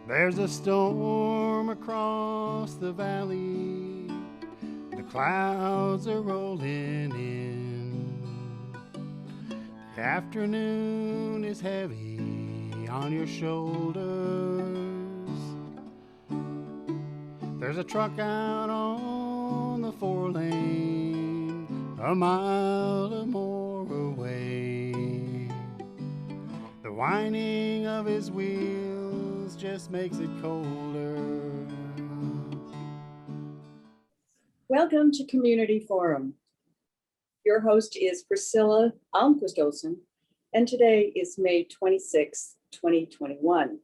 There's a storm across the valley. The clouds are rolling in. The afternoon is heavy on your shoulders. There's a truck out on the 4-lane, a mile or more away. The whining of his wheels just makes it colder. Welcome to Community Forum. Your host is Priscilla Almquist-Olsen, and today is May 26, 2021.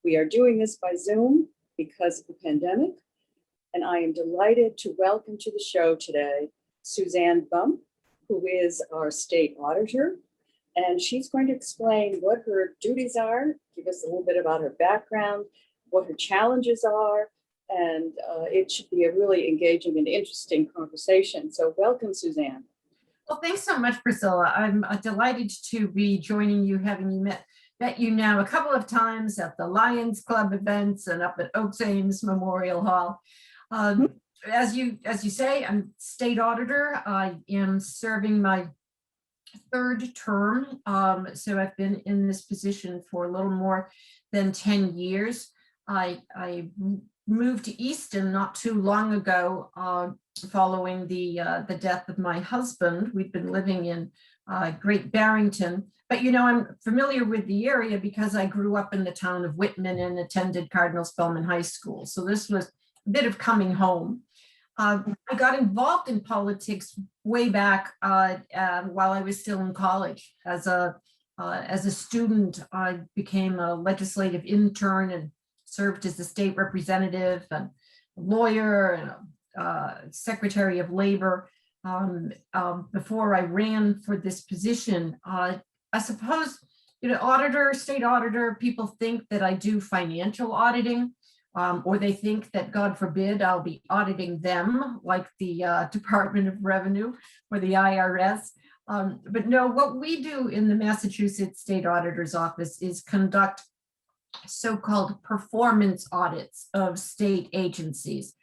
We are doing this by Zoom because of the pandemic, and I am delighted to welcome to the show today Suzanne Bump, who is our state auditor, and she's going to explain what her duties are, give us a little bit about her background, what her challenges are, and it should be a really engaging and interesting conversation. So welcome, Suzanne. Well, thanks so much, Priscilla. I'm delighted to be joining you, having you met you now a couple of times at the Lions Club events and up at Oaks Ames Memorial Hall. As you say, I'm state auditor. I am serving my third term. So I've been in this position for a little more than 10 years. I moved to Easton not too long ago, following the death of my husband. We'd been living in Great Barrington, but I'm familiar with the area because I grew up in the town of Whitman and attended Cardinal Spellman High School. So this was a bit of coming home. I got involved in politics way back while I was still in college. As a student, I became a legislative intern and served as a state representative and lawyer and secretary of labor. Before I ran for this position, I suppose, auditor, state auditor, people think that I do financial auditing, or they think that, God forbid, I'll be auditing them like the Department of Revenue or the IRS. But no, what we do in the Massachusetts State Auditor's Office is conduct so-called performance audits of state agencies.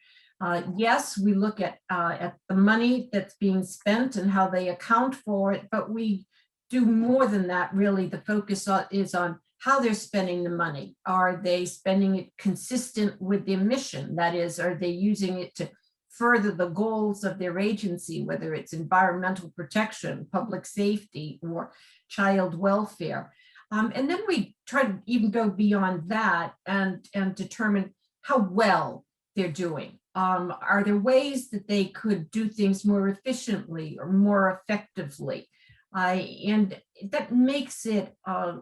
Yes, we look at the money that's being spent and how they account for it, but we do more than that, really. The focus is on how they're spending the money. Are they spending it consistent with their mission? That is, are they using it to further the goals of their agency, whether it's environmental protection, public safety, or child welfare? And then we try to even go beyond that and determine how well they're doing. Are there ways that they could do things more efficiently or more effectively? And that makes it a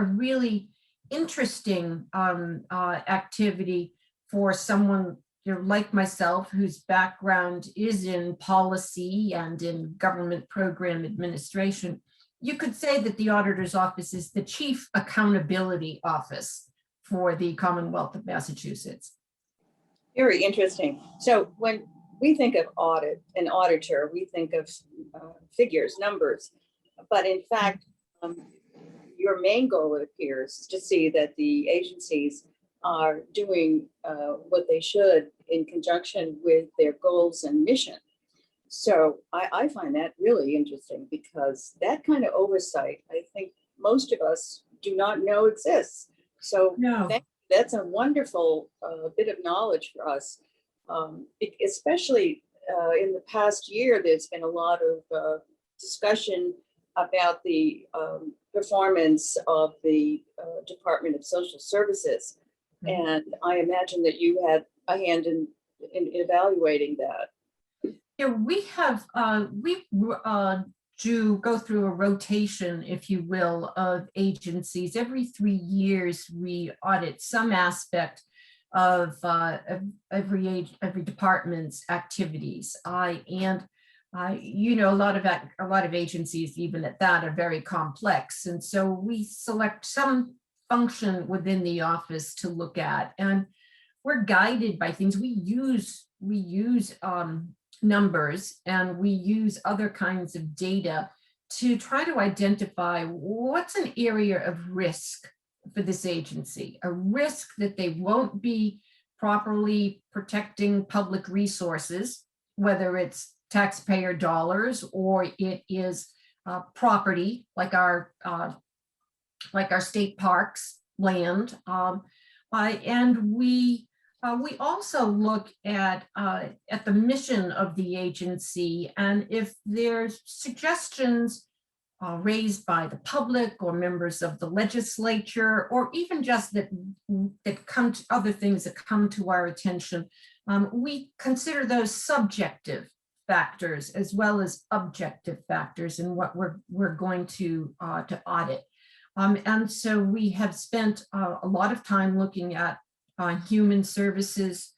really interesting activity for someone like myself, whose background is in policy and in government program administration. You could say that the auditor's office is the chief accountability office for the Commonwealth of Massachusetts. Very interesting. So when we think of audit and auditor, we think of figures, numbers, but in fact, your main goal, it appears, is to see that the agencies are doing what they should in conjunction with their goals and mission. So I find that really interesting, because that kind of oversight, I think most of us do not know exists. So No. That's a wonderful bit of knowledge for us, especially in the past year. There's been a lot of discussion about the performance of the Department of Social Services. Mm-hmm. And I imagine that you had a hand in evaluating that. Yeah, we have, we do go through a rotation, if you will, of agencies. Every 3 years, we audit some aspect of every department's activities. A lot of agencies, even at that, are very complex, and so we select some function within the office to look at, and we're guided by things. We use numbers, and we use other kinds of data to try to identify what's an area of risk for this agency, a risk that they won't be properly protecting public resources, whether it's taxpayer dollars or it is property like our state parks land. And we also look at the mission of the agency, and if there's suggestions raised by the public or members of the legislature, or even just that come to other things that come to our attention, we consider those subjective factors as well as objective factors in what we're going to audit. And so we have spent a lot of time looking at human services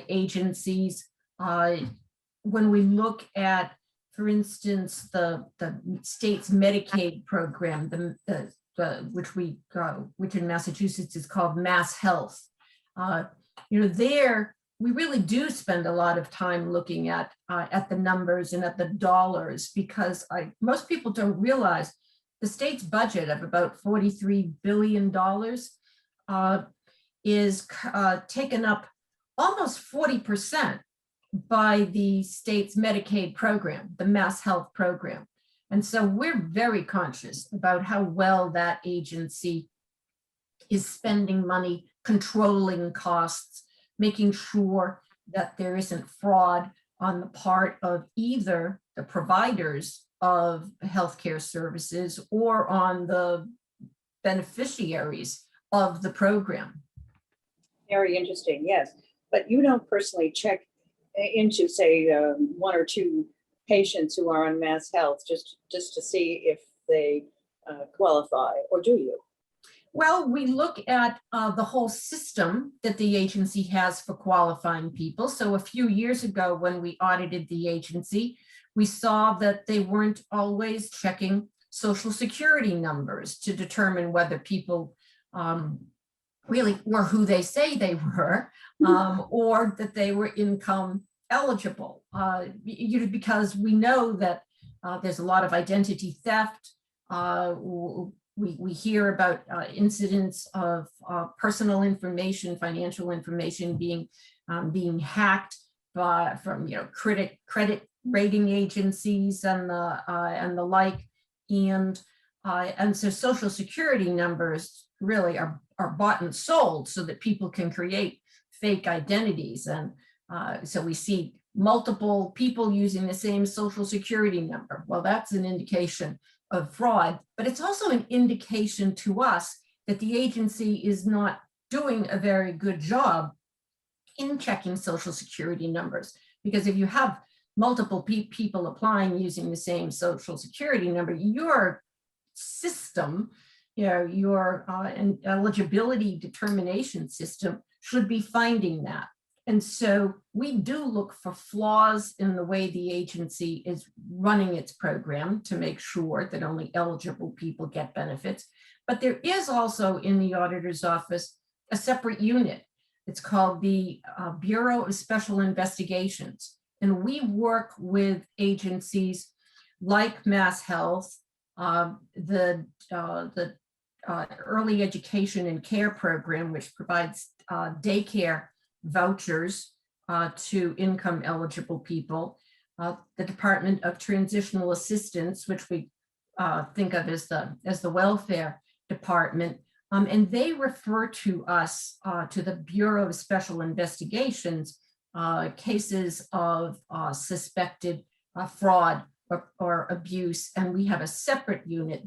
agencies. When we look at, for instance, the state's Medicaid program, which in Massachusetts is called Mass Health. There we really do spend a lot of time looking at the numbers and at the dollars, because most people don't realize the state's budget of about $43 billion is taken up almost 40% by the state's Medicaid program, the Mass Health program. And so we're very conscious about how well that agency is spending money, controlling costs, making sure that there isn't fraud on the part of either the providers of healthcare services or on the beneficiaries of the program. Very interesting, yes. But you don't personally check into, say, one or two patients who are on Mass Health just to see if they qualify, or do you? Well, we look at the whole system that the agency has for qualifying people. So a few years ago, when we audited the agency, we saw that they weren't always checking Social Security numbers to determine whether people really were who they say they were, or that they were income eligible. Because we know that there's a lot of identity theft. We hear about incidents of personal information, financial information being hacked from credit rating agencies and the like, and so Social Security numbers really are bought and sold so that people can create fake identities, and so we see multiple people using the same Social Security number. Well, that's an indication of fraud, but it's also an indication to us that the agency is not doing a very good job in checking Social Security numbers. Because if you have multiple people applying using the same Social Security number, your system, your eligibility determination system should be finding that. And so we do look for flaws in the way the agency is running its program to make sure that only eligible people get benefits. But there is also in the auditor's office a separate unit. It's called the Bureau of Special Investigations. And we work with agencies like Mass Health, the Early Education and Care Program, which provides daycare vouchers to income eligible people, the Department of Transitional Assistance, which we think of as the welfare department, and they refer to us to the Bureau of Special Investigations cases of suspected fraud or abuse, and we have a separate unit,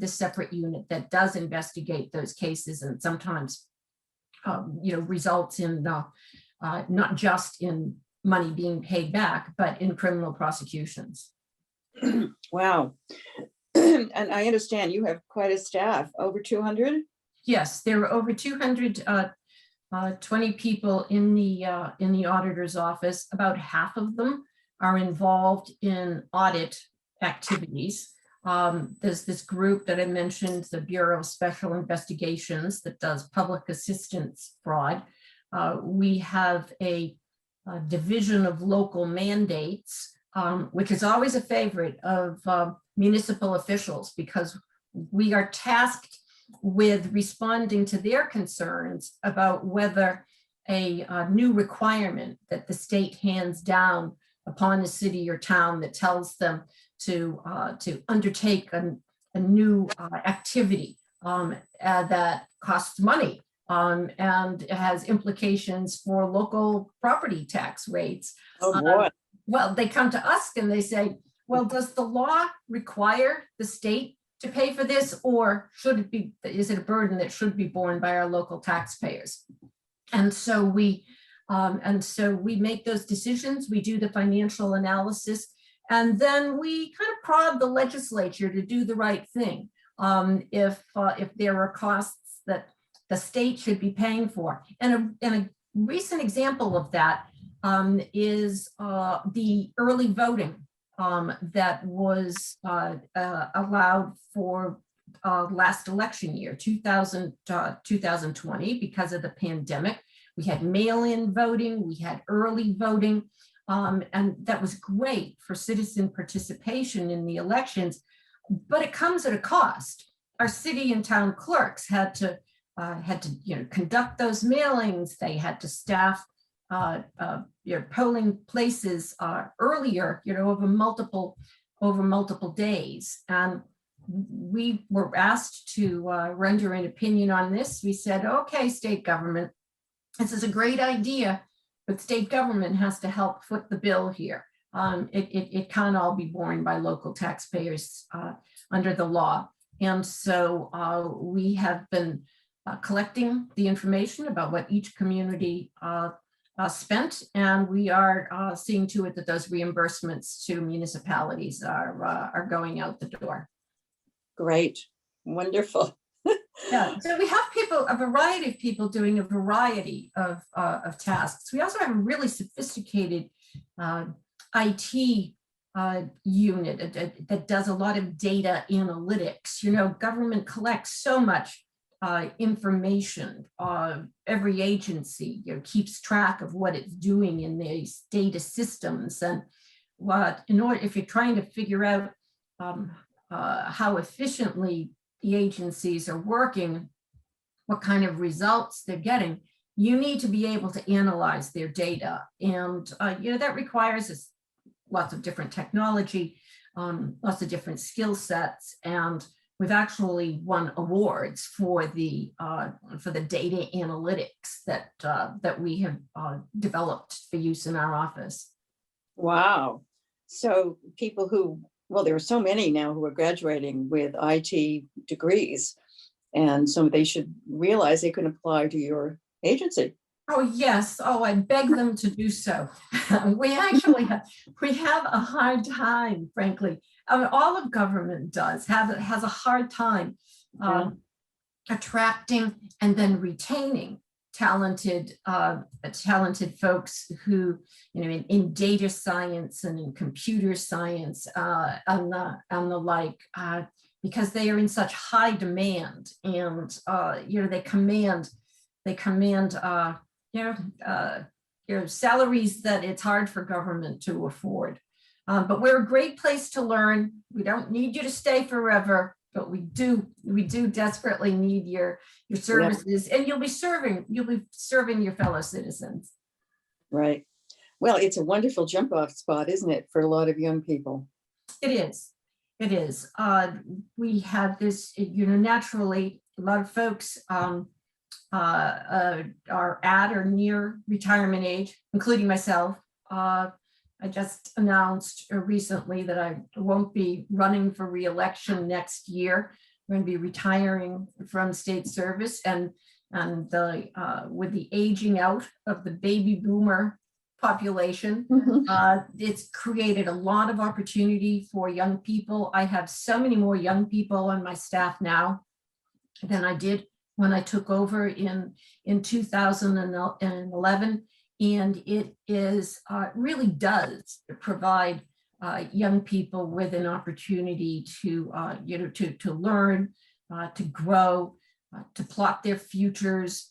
that does investigate those cases, and sometimes results in not just in money being paid back, but in criminal prosecutions. Wow. And I understand you have quite a staff, over 200? Yes, there are over 220 people in the auditor's office. About half of them are involved in audit activities. There's this group that I mentioned, the Bureau of Special Investigations, that does public assistance fraud. We have a division of local mandates, which is always a favorite of municipal officials, because we are tasked with responding to their concerns about whether a new requirement that the state hands down upon a city or town that tells them to undertake a new activity that costs money and it has implications for local property tax rates. Oh, boy. Well, they come to us and they say, well, does the law require the state to pay for this, or is it a burden that should be borne by our local taxpayers? And so we make those decisions, we do the financial analysis, and then we kind of prod the legislature to do the right thing. If there are costs that the state should be paying for. And a recent example of that is the early voting that was allowed for last election year, 2020, because of the pandemic. We had mail-in voting, we had early voting, and that was great for citizen participation in the elections, but it comes at a cost. Our city and town clerks had to conduct those mailings. They had to staff polling places earlier, over multiple days. And we were asked to render an opinion on this. We said, okay, state government, this is a great idea, but state government has to help foot the bill here. It can't all be borne by local taxpayers under the law. And so we have been collecting the information about what each community spent, and we are seeing to it that those reimbursements to municipalities are going out the door. Great, wonderful. Yeah, so we have a variety of people doing a variety of tasks. We also have a really sophisticated IT unit that does a lot of data analytics. Government collects so much information. Every agency keeps track of what it's doing in these data systems, and if you're trying to figure out how efficiently the agencies are working, what kind of results they're getting, you need to be able to analyze their data, and that requires lots of different technology, lots of different skill sets, and we've actually won awards for the data analytics that we have developed for use in our office. Wow. So people there are so many now who are graduating with IT degrees, and so they should realize they can apply to your agency. Oh, yes. Oh, I beg them to do so. We actually have a hard time, frankly. All of government has a hard time attracting and then retaining talented folks who, in data science and in computer science and the like, because they are in such high demand, and they command salaries that it's hard for government to afford. But we're a great place to learn. We don't need you to stay forever, but we do desperately need your services, and you'll be serving your fellow citizens. Right. Well, it's a wonderful jump off spot, isn't it, for a lot of young people? It is. We have this, naturally, a lot of folks are at or near retirement age, including myself. I just announced recently that I won't be running for re-election next year. I'm going to be retiring from state service, and with the aging out of the baby boomer population, it's created a lot of opportunity for young people. I have so many more young people on my staff now than I did when I took over in 2011. And it really does provide young people with an opportunity to learn, to grow, to plot their futures.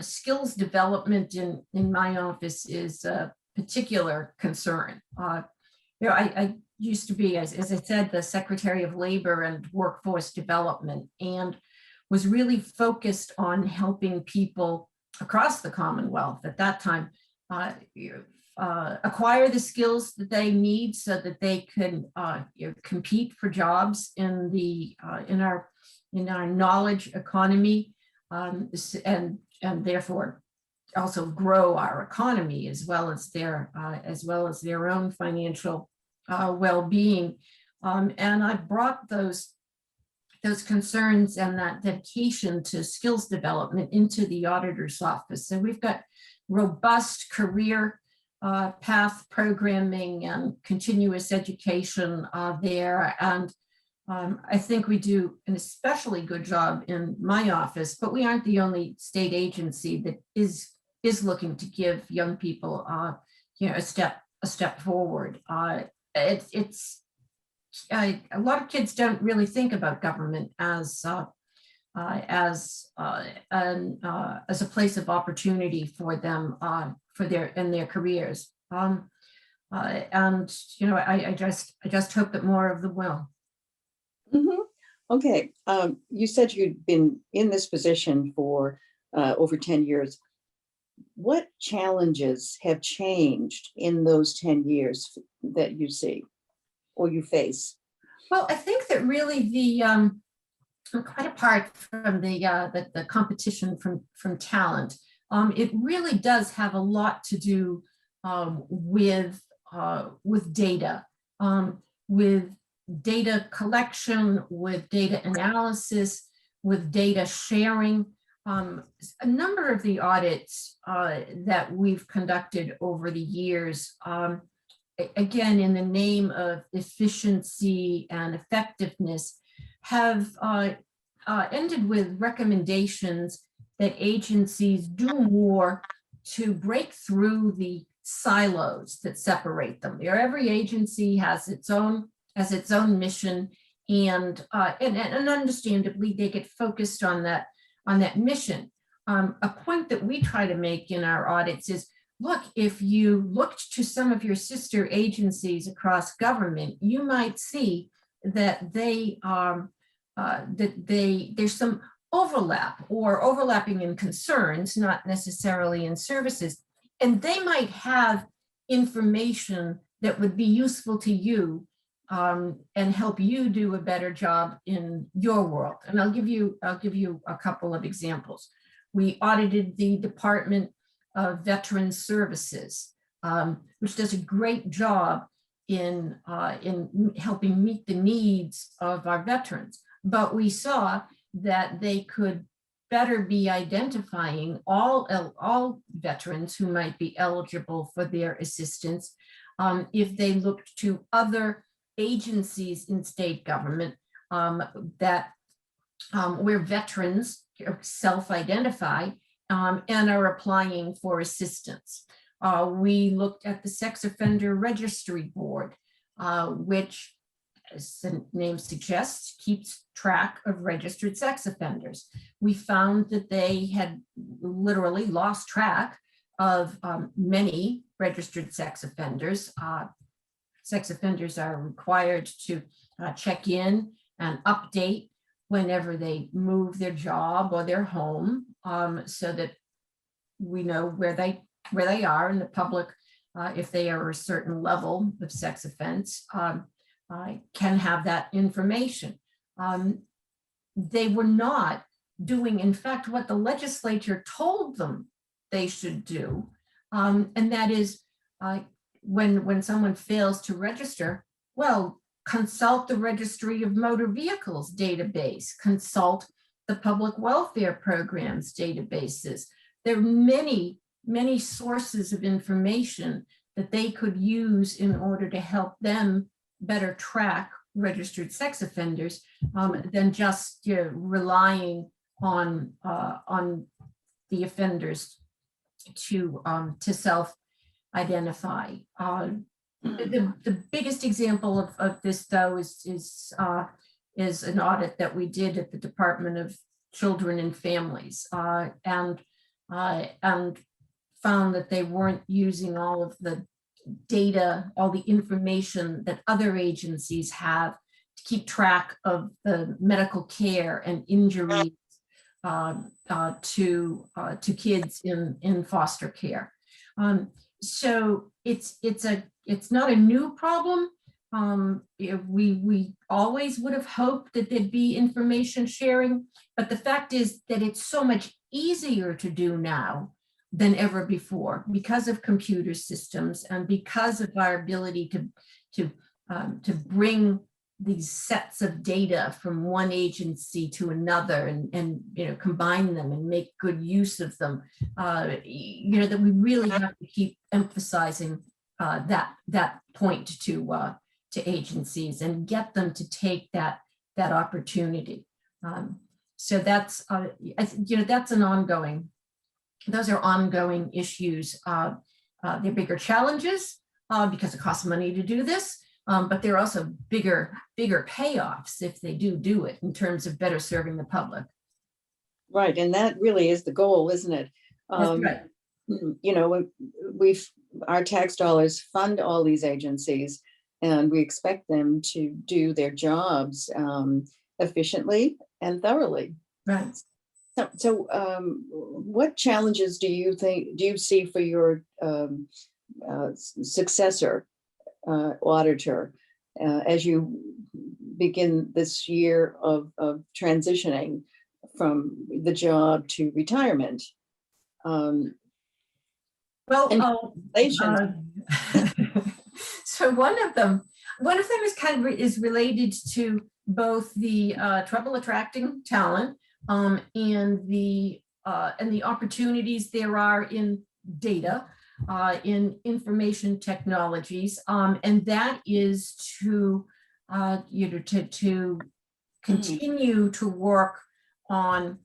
Skills development in my office is a particular concern. I used to be, as I said, the Secretary of Labor and Workforce Development, and was really focused on helping people across the Commonwealth at that time acquire the skills that they need so that they can compete for jobs in the in our knowledge economy, and therefore also grow our economy as well as their own financial well-being. And I brought those concerns and that dedication to skills development into the auditor's office. So we've got robust career path programming and continuous education there. And I think we do an especially good job in my office, but we aren't the only state agency that is looking to give young people a step forward. It's a lot of kids don't really think about government as a place of opportunity for them for their careers. And I just hope that more of them will. Mm-hmm. Okay, you said you'd been in this position for over 10 years. What challenges have changed in those 10 years that you see or you face? Well, I think that really the quite apart from the competition from talent, it really does have a lot to do with data, with data collection, with data analysis, with data sharing. A number of the audits that we've conducted over the years, again, in the name of efficiency and effectiveness, have ended with recommendations that agencies do more to break through the silos that separate them. Every agency has its own mission, and understandably they get focused on that mission. A point that we try to make in our audits is, look, if you looked to some of your sister agencies across government, you might see that there's some overlap or overlapping in concerns, not necessarily in services, and they might have information that would be useful to you and help you do a better job in your world. And I'll give you a couple of examples. We audited the Department of Veterans Services, which does a great job in helping meet the needs of our veterans. But we saw that they could better be identifying all veterans who might be eligible for their assistance if they looked to other agencies in state government where veterans self-identify and are applying for assistance. We looked at the Sex Offender Registry Board, which, as the name suggests, keeps track of registered sex offenders. We found that they had literally lost track of many registered sex offenders. Sex offenders are required to check in and update whenever they move their job or their home, so that we know where they are in the public, if they are a certain level of sex offense, can have that information. They were not doing, in fact, what the legislature told them they should do, and that is when someone fails to register, well, consult the Registry of Motor Vehicles database, consult the public welfare programs databases. There are many sources of information that they could use in order to help them better track registered sex offenders than just relying on the offenders to self-identify. The biggest example of this, though, is an audit that we did at the Department of Children and Families, and found that they weren't using all of the data, all the information that other agencies have to keep track of the medical care and injuries to kids in foster care. So it's not a new problem. We always would have hoped that there'd be information sharing, but the fact is that it's so much easier to do now than ever before because of computer systems and because of our ability to bring these sets of data from one agency to another and combine them and make good use of them. That we really have to keep emphasizing that point to agencies and get them to take that opportunity. So that's that's an ongoing. Those are ongoing issues. They're bigger challenges because it costs money to do this, but they're also bigger payoffs if they do it in terms of better serving the public. Right, and that really is the goal, isn't it? That's right. Our tax dollars fund all these agencies, and we expect them to do their jobs efficiently and thoroughly. Right. So what challenges do you see for your successor auditor as you begin this year of transitioning from the job to retirement? So one of them is related to both the trouble attracting talent and the opportunities there are in data, in information technologies, and that is to continue to work on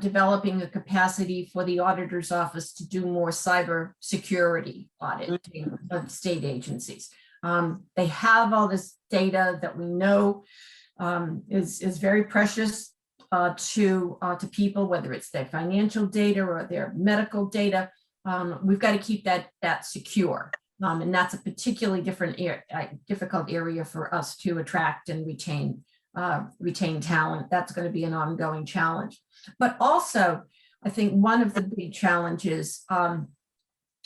developing a capacity for the auditor's office to do more cyber security auditing of state agencies. They have all this data that we know is very precious to people, whether it's their financial data or their medical data. We've got to keep that secure, and that's a particularly difficult area for us to attract and retain talent. That's going to be an ongoing challenge. But also, I think one of the big challenges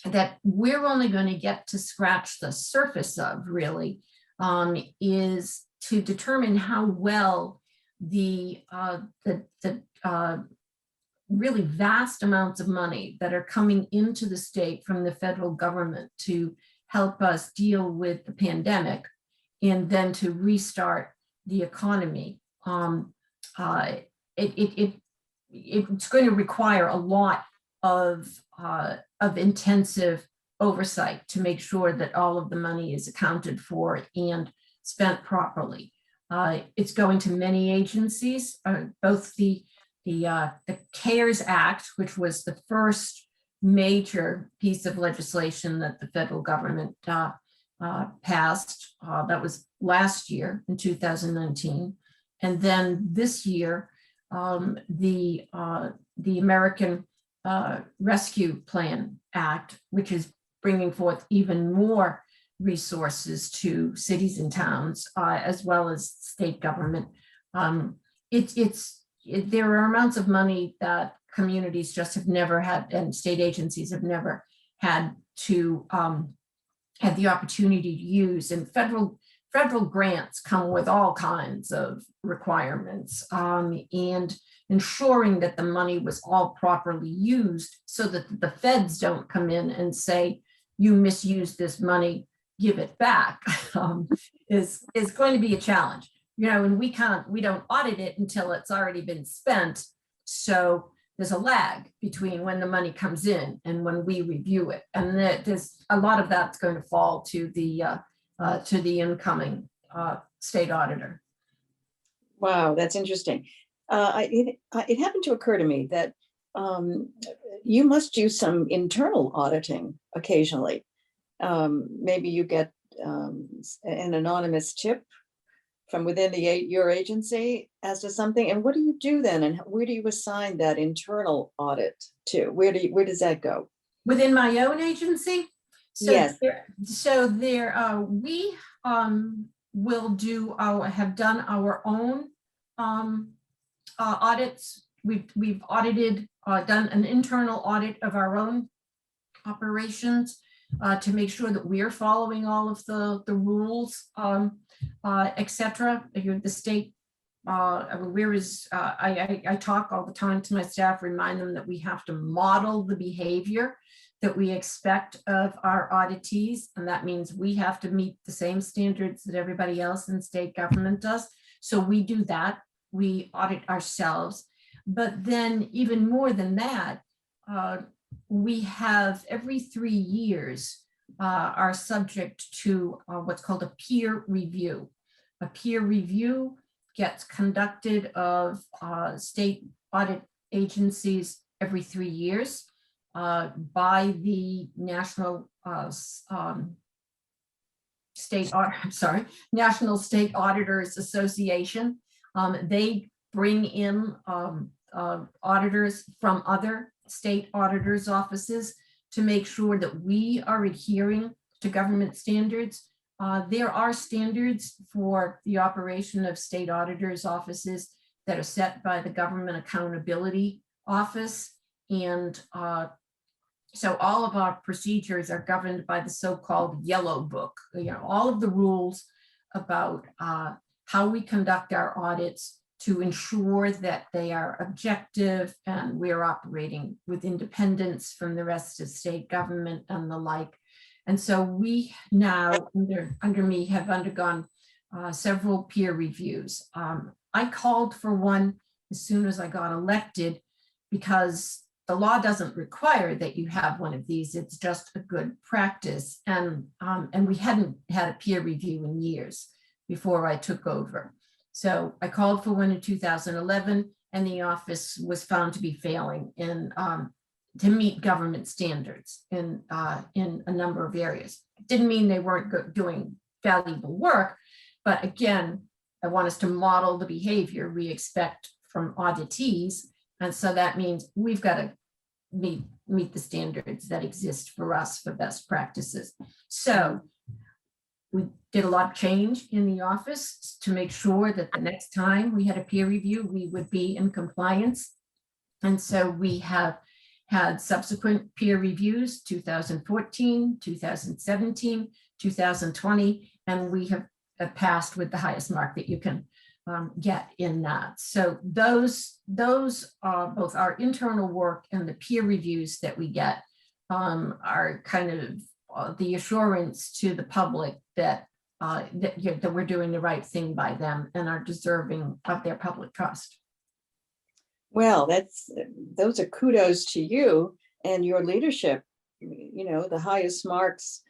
that we're only going to get to scratch the surface of really is to determine how well the really vast amounts of money that are coming into the state from the federal government to help us deal with the pandemic and then to restart the economy. It's going to require a lot of intensive oversight to make sure that all of the money is accounted for and spent properly. It's going to many agencies, both the CARES Act, which was the first major piece of legislation that the federal government passed. That was last year in 2019. And then this year, the American Rescue Plan Act, which is bringing forth even more resources to cities and towns, as well as state government. There are amounts of money that communities just have never had, and state agencies have never had to have the opportunity to use. And federal grants come with all kinds of requirements, and ensuring that the money was all properly used so that the feds don't come in and say, you misused this money, give it back, is going to be a challenge. And we don't audit it until it's already been spent. So there's a lag between when the money comes in and when we review it. And there's a lot of that's going to fall to the incoming state auditor. Wow, that's interesting. It happened to occur to me that you must do some internal auditing occasionally. Maybe you get an anonymous tip from within your agency as to something. And what do you do then? And where do you assign that internal audit to? Where does that go? Within my own agency? So yes. We will have done our own audits. We've audited, done an internal audit of our own operations to make sure that we're following all of the rules, et cetera. The state, I talk all the time to my staff, remind them that we have to model the behavior that we expect of our auditees. And that means we have to meet the same standards that everybody else in state government does. So we do that. We audit ourselves. But then even more than that, we have every 3 years are subject to what's called a peer review. A peer review gets conducted of state audit agencies every 3 years by the National National State Auditors Association. They bring in auditors from other state auditors' offices to make sure that we are adhering to government standards. There are standards for the operation of state auditors' offices that are set by the Government Accountability Office. And so all of our procedures are governed by the so-called Yellow Book. All of the rules about how we conduct our audits to ensure that they are objective and we're operating with independence from the rest of state government and the like. And so we now, under me, have undergone several peer reviews. I called for one as soon as I got elected because the law doesn't require that you have one of these. It's just a good practice. And we hadn't had a peer review in years before I took over. So I called for one in 2011, and the office was found to be failing in to meet government standards in a number of areas. It didn't mean they weren't doing valuable work, but again, I want us to model the behavior we expect from auditees, and so that means we've got to meet the standards that exist for us for best practices. So we did a lot of change in the office to make sure that the next time we had a peer review, we would be in compliance. And so we have had subsequent peer reviews, 2014, 2017, 2020, and we have passed with the highest mark that you can get in that. So those are both our internal work and the peer reviews that we get are kind of the assurance to the public that that we're doing the right thing by them and are deserving of their public trust. Well, those are kudos to you and your leadership. The highest marks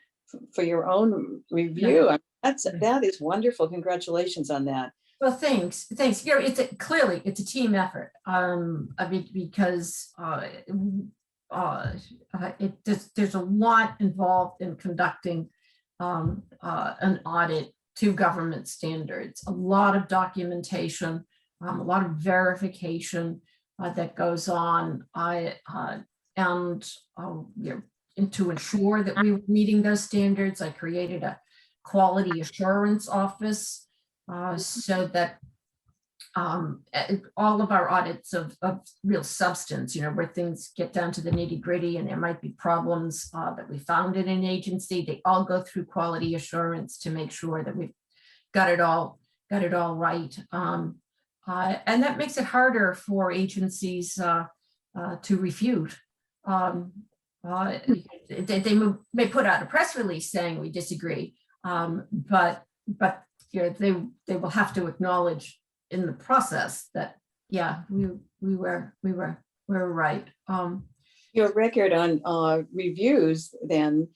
for your own review. Yeah. That is wonderful. Congratulations on that. Well, thanks. It's a team effort. Because there's a lot involved in conducting an audit to government standards, a lot of documentation, a lot of verification that goes on, and to ensure that we were meeting those standards, I created a quality assurance office so that all of our audits of real substance, where things get down to the nitty gritty and there might be problems that we found in an agency, they all go through quality assurance to make sure that we've got it all right. And that makes it harder for agencies to refute. They may put out a press release saying we disagree, but they will have to acknowledge in the process that we were right. Your record on reviews then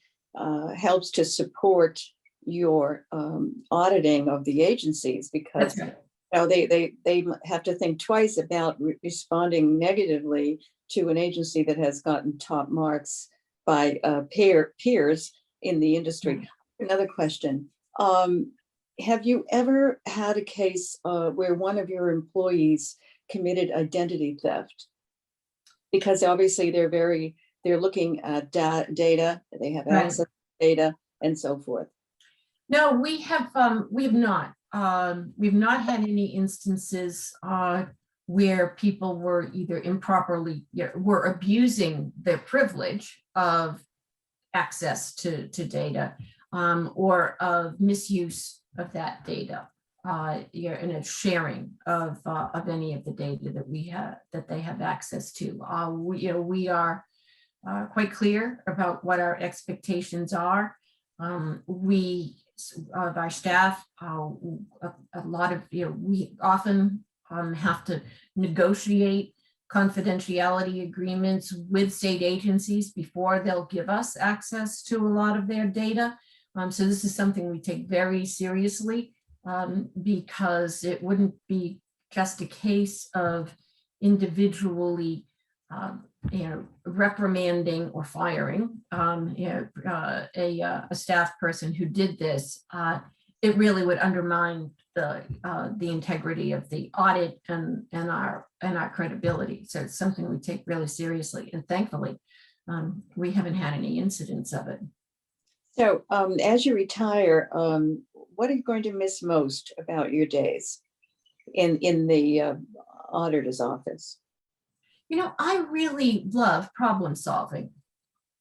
helps to support your auditing of the agencies, because they have to think twice about responding negatively to an agency that has gotten top marks by peers in the industry. Mm-hmm. Another question. Have you ever had a case where one of your employees committed identity theft? Because obviously they're looking at data, they have access to data and so forth. No, we have not. We've not had any instances where people were either improperly, were abusing their privilege of access to data, or of misuse of that data, and a sharing of any of the data that they have access to. We are quite clear about what our expectations are. We of our staff, a lot of, we often have to negotiate confidentiality agreements with state agencies before they'll give us access to a lot of their data. So this is something we take very seriously, because it wouldn't be just a case of individually reprimanding or firing a staff person who did this. It really would undermine the integrity of the audit and our credibility. So it's something we take really seriously, and thankfully we haven't had any incidents of it. So as you retire, what are you going to miss most about your days in the auditor's office? I really love problem solving.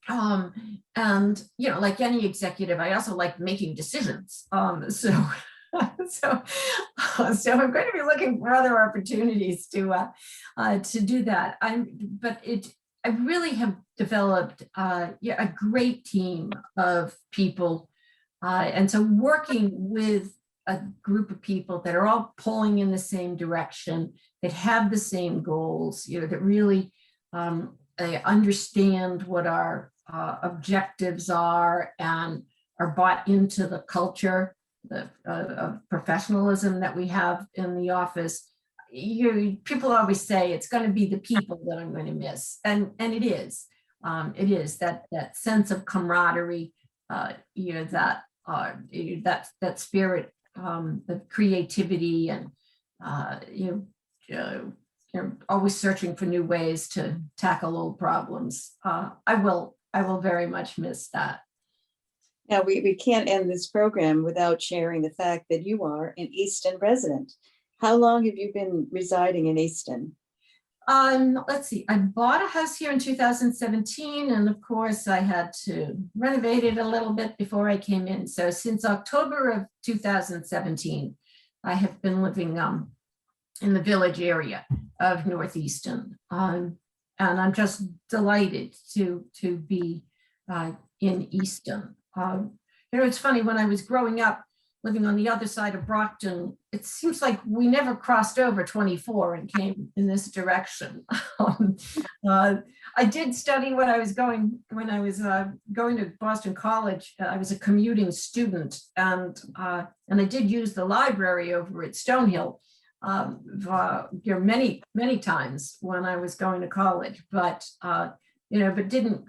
And, like any executive, I also like making decisions. So I'm going to be looking for other opportunities to do that. I really have developed a great team of people. And so working with a group of people that are all pulling in the same direction, that have the same goals, that really understand what our objectives are and are bought into the culture of professionalism that we have in the office. People always say it's going to be the people that I'm going to miss, and it is. It is that sense of camaraderie, that spirit, the creativity, and always searching for new ways to tackle old problems. I will very much miss that. Now, we can't end this program without sharing the fact that you are an Easton resident. How long have you been residing in Easton? Let's see, I bought a house here in 2017, and of course I had to renovate it a little bit before I came in. So since October of 2017, I have been living in the village area of Northeastern. And I'm just delighted to be in Easton. It's funny, when I was growing up, living on the other side of Brockton, it seems like we never crossed over 24 and came in this direction. I did study when I was going to Boston College. I was a commuting student, and I did use the library over at Stonehill many times when I was going to college, but didn't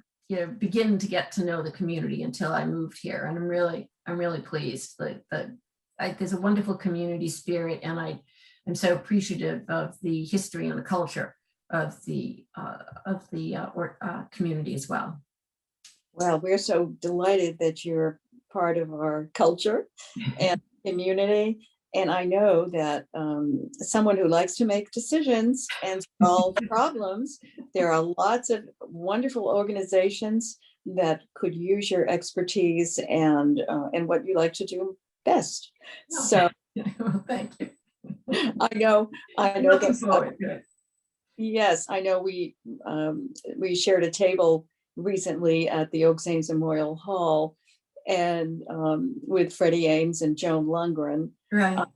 begin to get to know the community until I moved here. And I'm really pleased that there's a wonderful community spirit, and I'm so appreciative of the history and the culture of the community as well. Well, we're so delighted that you're part of our culture and community. And I know that someone who likes to make decisions and solve problems, there are lots of wonderful organizations that could use your expertise and what you like to do best. So thank you. I know Looking forward to it. Yes, I know we shared a table recently at the Oaks Ames Memorial Hall, and with Freddie Ames and Joan Lundgren. Right.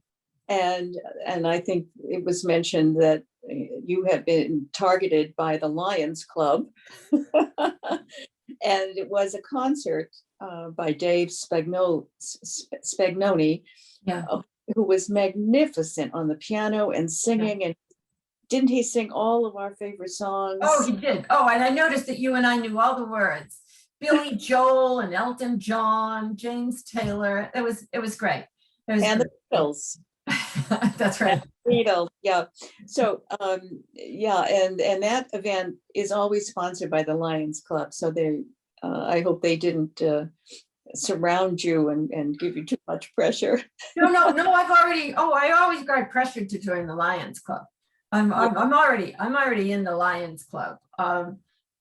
And I think it was mentioned that you have been targeted by the Lions Club. And it was a concert by Dave Spagnoni, who was magnificent on the piano and singing. And didn't he sing all of our favorite songs? Oh, he did. Oh, and I noticed that you and I knew all the words. Billy Joel and Elton John, James Taylor. It was great. And the Beatles. That's right. Beatles, yeah. So and that event is always sponsored by the Lions Club. So they, I hope they didn't surround you and give you too much pressure. No. I always got pressured to join the Lions Club. I'm already in the Lions Club.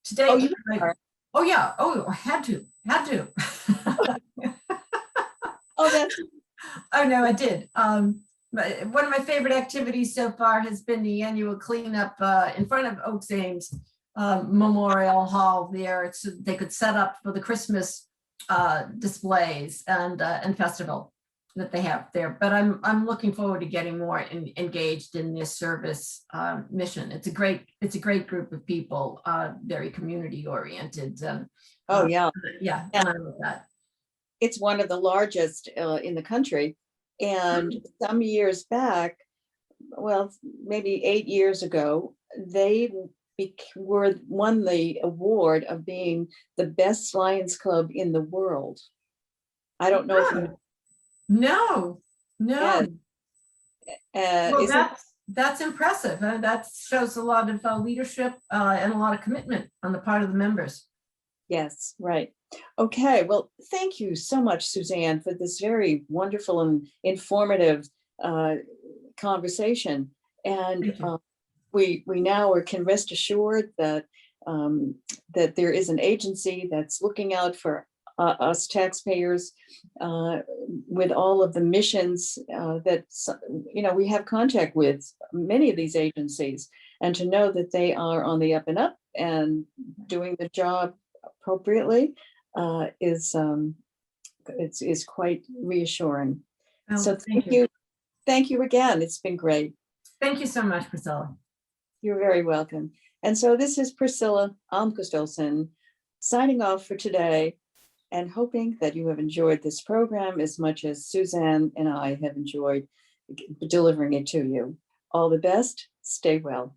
Today. Oh, you are. Oh yeah. Oh, I had to. Oh, that's, Oh no, I did. One of my favorite activities so far has been the annual cleanup in front of Oaks Ames Memorial Hall there, so they could set up for the Christmas displays and festival that they have there. But I'm looking forward to getting more engaged in this service mission. It's a great group of people, very community oriented. oh, yeah. Yeah, and I love that. It's one of the largest in the country. And some years back, well, maybe 8 years ago, they won the award of being the best Lions Club in the world. I don't know if you No. Yes. Well, that's impressive. That shows a lot of leadership and a lot of commitment on the part of the members. Yes, right. Okay, well, thank you so much, Suzanne, for this very wonderful and informative conversation. And we now can rest assured that that there is an agency that's looking out for us taxpayers with all of the missions that we have contact with many of these agencies, and to know that they are on the up and up and doing the job appropriately is quite reassuring. Oh, so thank you again. It's been great. Thank you so much, Priscilla. You're very welcome. And so this is Priscilla Almquist-Olsen signing off for today, and hoping that you have enjoyed this program as much as Suzanne and I have enjoyed delivering it to you. All the best. Stay well.